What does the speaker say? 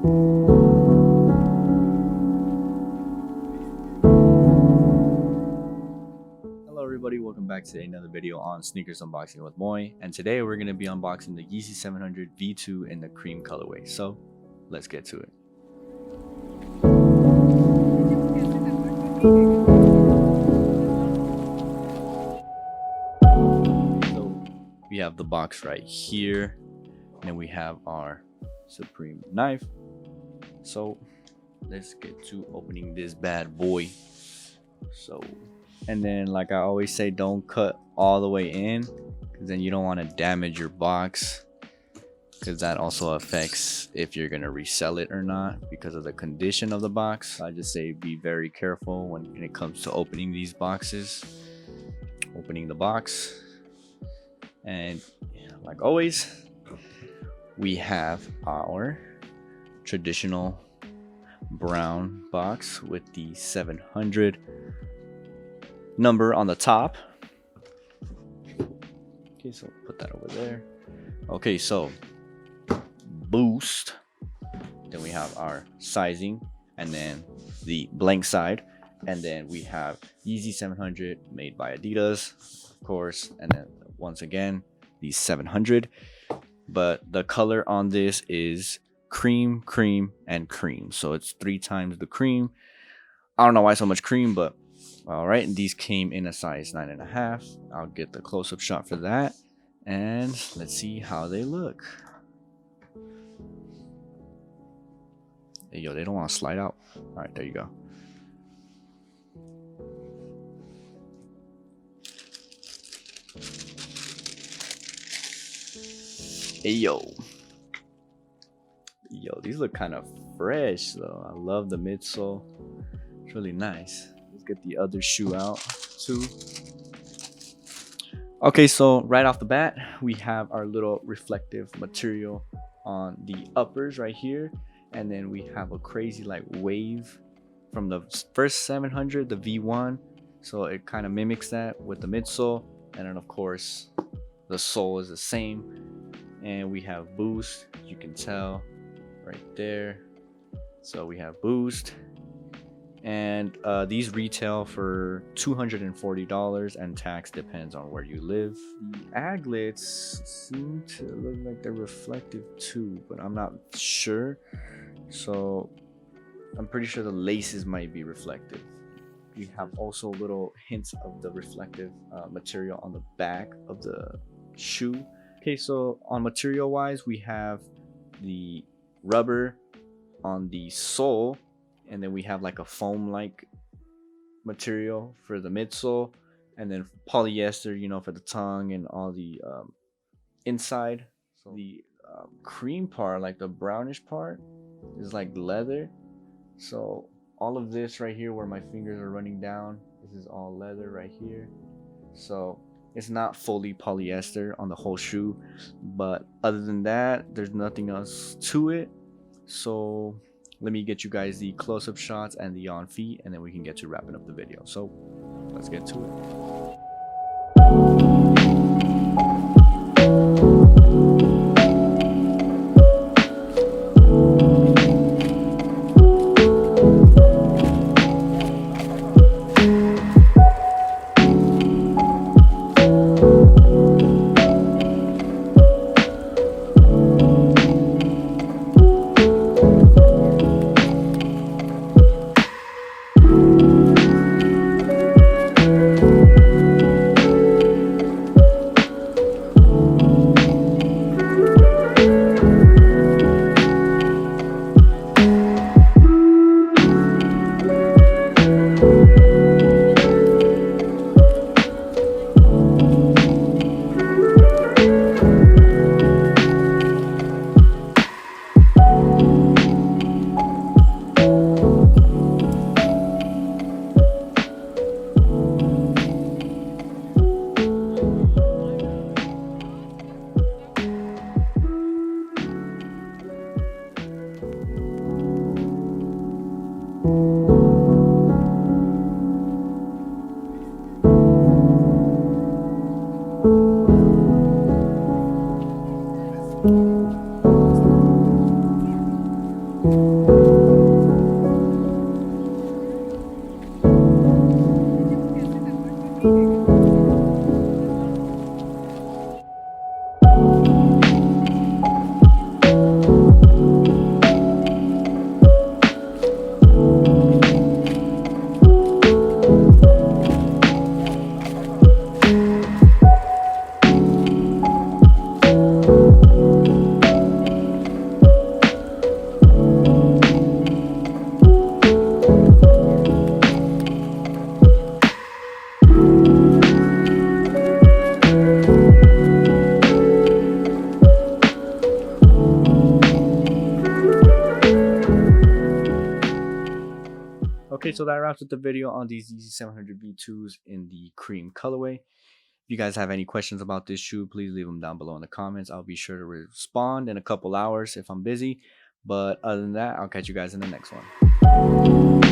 Hello everybody, welcome back to another video on sneakers unboxing with Moi, and today we're going to be unboxing the Yeezy 700 V2 in the cream colorway. So let's get to it. So we have the box right here, and we have our Supreme knife. So let's get to opening this bad boy. And then, like I always say, don't cut all the way in, because then you don't want to damage your box, because that also affects if you're going to resell it or not because of the condition of the box. I just say be very careful when it comes to opening these boxes, opening the box. And like always, we have our traditional brown box with the 700 number on the top. Okay, so put that over there. Okay, so boost, then we have our sizing, and then the blank side, and then we have Yeezy 700 made by Adidas, of course, and then once again the 700, but the color on this is cream, cream, and cream, so it's 3 times the cream. I don't know why so much cream, but all right, and these came in a size 9.5. I'll get the close-up shot for that, and let's see how they look. Hey, yo, they don't want to slide out. All right, there you go. Hey, yo, these look kind of fresh though. I love the midsole. It's really nice. Let's get the other shoe out too. Okay, so right off the bat, we have our little reflective material on the uppers right here, and then we have a crazy like wave from the first 700, the V1, so it kind of mimics that with the midsole. And then of course the sole is the same, and we have boost, you can tell right there. So we have boost, and these retail for $240, and tax depends on where you live. The aglets seem to look like they're reflective too, but I'm not sure, so I'm pretty sure the laces might be reflective. You have also little hints of the reflective material on the back of the shoe. Okay, so on material wise, we have the rubber on the sole, and then we have like a foam like material for the midsole, and then polyester, you know, for the tongue and all the inside. So the cream part, like the brownish part, is like leather. So all of this right here where my fingers are running down, this is all leather right here. So it's not fully polyester on the whole shoe, but other than that, there's nothing else to it. So let me get you guys the close-up shots and the on feet, and then we can get to wrapping up the video. So let's get to it. Okay, so that wraps up the video on these Yeezy 700 V2s in the cream colorway. If you guys have any questions about this shoe, please leave them down below in the comments. I'll be sure to respond in a couple hours if I'm busy. But other than that, I'll catch you guys in the next one.